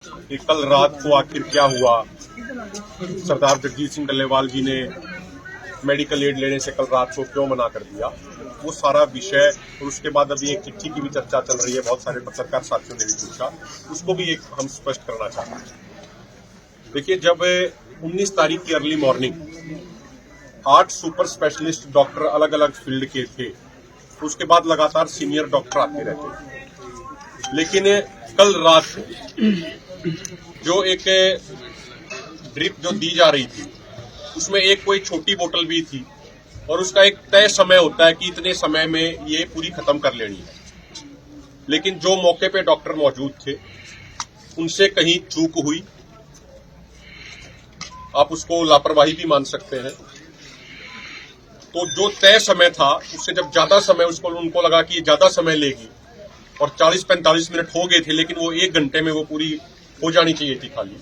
कि कल रात को आखिर क्या हुआ। सरदार जगजीत सिंह डल्लेवाल जी ने मेडिकल एड लेने से कल रात को क्यों मना कर दिया, वो सारा विषय। और उसके बाद अभी एक चिट्ठी की भी चर्चा चल रही है, बहुत सारे पत्रकार साथियों ने भी पूछा, उसको भी एक हम स्पष्ट करना चाहते हैं। देखिए, जब 19 तारीख की early morning 8 super specialist doctor अलग अलग फील्ड के थे, उसके बाद लगातार सीनियर डॉक्टर आते रहते, लेकिन कल रात को जो एक ड्रिप जो दी जा रही थी उसमें एक कोई छोटी बोतल भी थी और उसका एक तय समय होता है कि इतने समय में ये पूरी खत्म कर लेनी है। लेकिन जो मौके पे डॉक्टर मौजूद थे उनसे कहीं चूक हुई, आप उसको लापरवाही भी मान सकते हैं। तो जो तय समय था उससे जब ज्यादा समय उनको लगा कि ये ज्यादा समय लेगी और 40-45 मिनट हो गए थे, लेकिन वो 1 घंटे में वो पूरी हो जानी चाहिए थी खाली,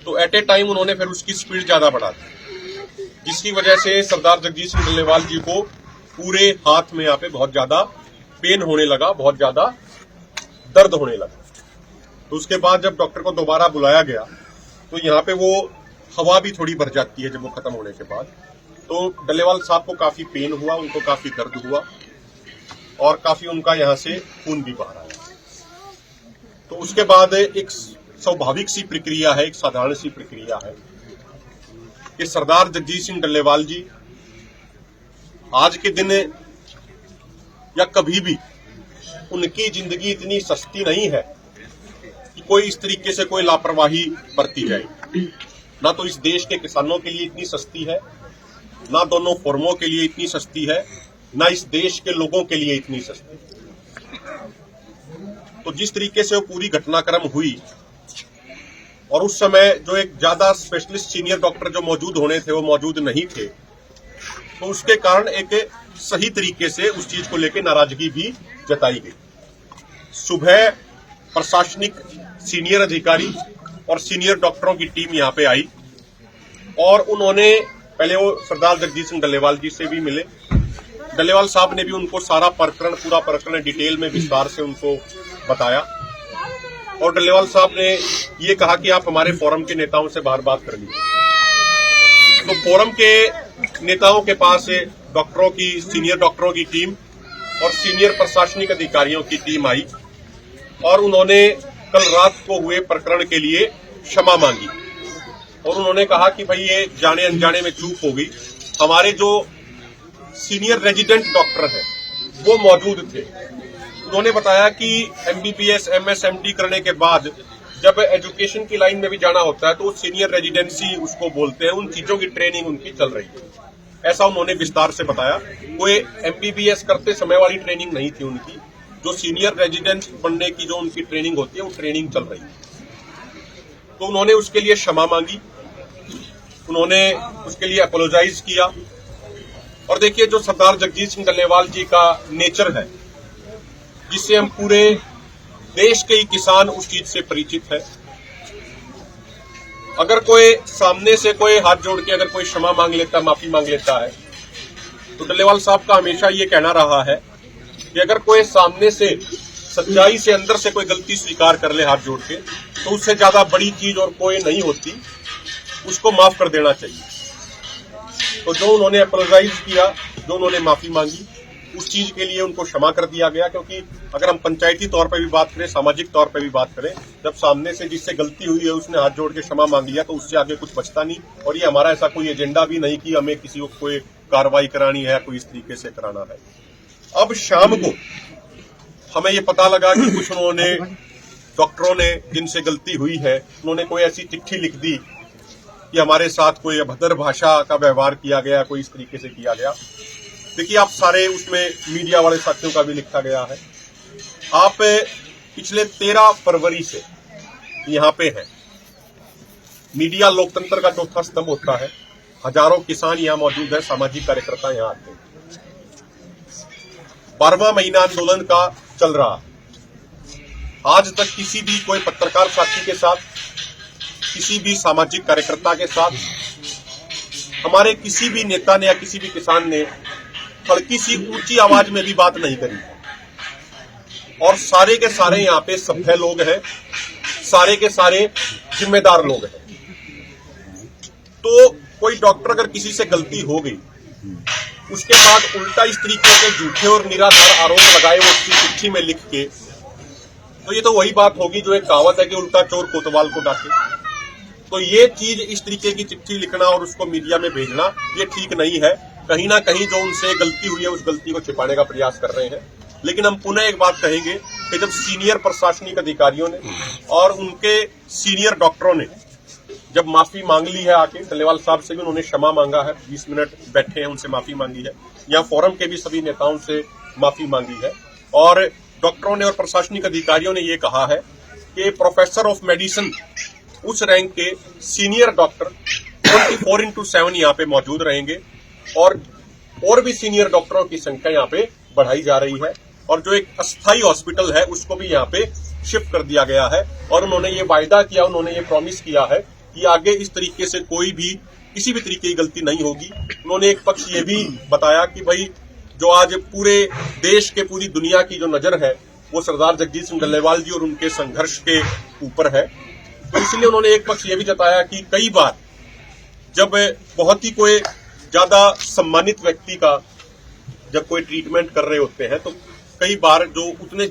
तो एट ए टाइम उन्होंने फिर उसकी स्पीड ज्यादा बढ़ा दी, जिसकी वजह से सरदार जगजीत सिंह डल्लेवाल जी को पूरे हाथ में यहाँ पे बहुत ज्यादा पेन होने लगा, बहुत ज्यादा दर्द होने लगा। तो उसके बाद जब डॉक्टर को दोबारा बुलाया गया तो यहाँ पे वो हवा भी थोड़ी भर जाती है जब वो खत्म होने के बाद। तो डल्लेवाल साहब को काफी पेन हुआ, उनको काफी दर्द हुआ और काफी उनका यहाँ से खून भी बाहर आया। तो उसके बाद एक स्वाभाविक सी प्रक्रिया है, एक साधारण सी प्रक्रिया है कि सरदार जगजीत सिंह डल्लेवाल जी आज के दिन या कभी भी उनकी जिंदगी इतनी सस्ती नहीं है कि कोई इस तरीके से कोई लापरवाही बरती जाए। ना तो इस देश के किसानों के लिए इतनी सस्ती है, ना दोनों फोरमों के लिए इतनी सस्ती है, ना इस देश के लोगों के लिए इतनी सस्ती। तो जिस तरीके से वो पूरी घटनाक्रम हुई और उस समय जो एक ज्यादा स्पेशलिस्ट सीनियर डॉक्टर जो मौजूद होने थे वो मौजूद नहीं थे, तो उसके कारण एक सही तरीके से उस चीज को लेकर नाराजगी भी जताई गई। सुबह प्रशासनिक सीनियर अधिकारी और सीनियर डॉक्टरों की टीम यहाँ पे आई और उन्होंने पहले वो सरदार जगजीत सिंह डल्लेवाल जी से भी मिले। डल्लेवाल साहब ने भी उनको सारा प्रकरण, पूरा प्रकरण डिटेल में विस्तार से उनको बताया और डल्लेवाल साहब ने ये कहा कि आप हमारे फोरम के नेताओं से बाहर बात कर लीजिए। तो फोरम के नेताओं के पास डॉक्टरों की, सीनियर डॉक्टरों की टीम और सीनियर प्रशासनिक अधिकारियों की टीम आई और उन्होंने कल रात को हुए प्रकरण के लिए क्षमा मांगी और उन्होंने कहा कि भाई ये जाने अनजाने में चूक हो गई। हमारे जो सीनियर रेजिडेंट डॉक्टर हैं वो मौजूद थे। उन्होंने बताया कि एमबीबीएस, एमएस, एमडी करने के बाद जब एजुकेशन की लाइन में भी जाना होता है तो वो सीनियर रेजिडेंसी उसको बोलते हैं, उन चीजों की ट्रेनिंग उनकी चल रही है, ऐसा उन्होंने विस्तार से बताया। कोई एमबीबीएस करते समय वाली ट्रेनिंग नहीं थी उनकी, जो सीनियर रेजिडेंट बनने की जो उनकी ट्रेनिंग होती है वो ट्रेनिंग चल रही है। तो उन्होंने उसके लिए क्षमा मांगी, उन्होंने उसके लिए अपोलोजाइज किया। और देखिए, जो सरदार जगजीत सिंह डल्लेवाल जी का नेचर है, जिससे हम पूरे देश के ही किसान उस चीज से परिचित है। अगर कोई सामने से कोई हाथ जोड़ के अगर कोई क्षमा मांग लेता, माफी मांग लेता है, तो डल्लेवाल साहब का हमेशा ये कहना रहा है कि अगर कोई सामने से सच्चाई से अंदर से कोई गलती स्वीकार कर ले हाथ जोड़ के, तो उससे ज्यादा बड़ी चीज और कोई नहीं होती, उसको माफ कर देना चाहिए। तो जो उन्होंने अपोलोजाइज किया, जो उन्होंने माफी मांगी, उस चीज के लिए उनको क्षमा कर दिया गया। क्योंकि अगर हम पंचायती तौर पर भी बात करें, सामाजिक तौर पर भी बात करें, जब सामने से जिससे गलती हुई है उसने हाथ जोड़ के क्षमा मांग लिया तो उससे आगे कुछ बचता नहीं। और ये हमारा ऐसा कोई एजेंडा भी नहीं कि हमें किसी को कोई कार्रवाई करानी है, कोई इस तरीके से कराना है। अब शाम को हमें ये पता लगा कि कुछ उन्होंने डॉक्टरों ने, जिनसे गलती हुई है, उन्होंने कोई ऐसी चिट्ठी लिख दी कि हमारे साथ कोई अभद्र भाषा का व्यवहार किया गया, कोई इस तरीके से किया गया। देखिए, आप सारे उसमें मीडिया वाले साथियों का भी लिखा गया है। आप पिछले 13 फरवरी से यहाँ पे हैं। मीडिया लोकतंत्र का चौथा स्तंभ होता है। हजारों किसान यहाँ मौजूद है, सामाजिक कार्यकर्ता यहाँ आते हैं। 12वां महीना आंदोलन का चल रहा। आज तक किसी भी कोई पत्रकार साथी के साथ, किसी भी सामाजिक कार्यकर्ता के साथ, हमारे किसी भी नेता ने या किसी भी किसान ने हल्की सी ऊंची आवाज में भी बात नहीं करी। और सारे के सारे यहाँ पे सभ्य लोग हैं, सारे के सारे जिम्मेदार लोग हैं। तो कोई डॉक्टर अगर किसी से गलती हो गई, उसके बाद उल्टा इस तरीके के झूठे और निराधार आरोप लगाए वो उसकी चिट्ठी में लिख के, तो ये तो वही बात होगी जो एक कहावत है कि उल्टा चोर कोतवाल को डांटे। तो ये चीज, इस तरीके की चिट्ठी लिखना और उसको मीडिया में भेजना, ये ठीक नहीं है। कहीं ना कहीं जो उनसे गलती हुई है उस गलती को छिपाने का प्रयास कर रहे हैं। लेकिन हम पुनः एक बात कहेंगे कि जब सीनियर प्रशासनिक अधिकारियों ने और उनके सीनियर डॉक्टरों ने जब माफी मांग ली है, आके टल्लेवाल साहब से भी उन्होंने क्षमा मांगा है, 20 मिनट बैठे हैं, उनसे माफी मांगी है, या फोरम के भी सभी नेताओं से माफी मांगी है, और डॉक्टरों ने और प्रशासनिक अधिकारियों ने ये कहा है कि प्रोफेसर ऑफ मेडिसिन उस रैंक के सीनियर डॉक्टर 24/7 यहाँ पे मौजूद रहेंगे, और भी सीनियर डॉक्टरों की संख्या यहाँ पे बढ़ाई जा रही है, और जो एक अस्थायी हॉस्पिटल है उसको भी यहाँ पे शिफ्ट कर दिया गया है। और उन्होंने ये वायदा किया, उन्होंने ये प्रॉमिस किया है कि आगे इस तरीके से कोई भी किसी भी तरीके की गलती नहीं होगी। उन्होंने एक पक्ष ये भी बताया कि भाई जो आज पूरे देश के, पूरी दुनिया की जो नजर है वो सरदार जगजीत सिंह डल्लेवाल जी और उनके संघर्ष के ऊपर है। तो इसलिए उन्होंने एक पक्ष ये भी जताया कि कई बार जब बहुत ही कोई ज्यादा सम्मानित व्यक्ति का जब कोई ट्रीटमेंट कर रहे होते हैं तो कई बार जो उतने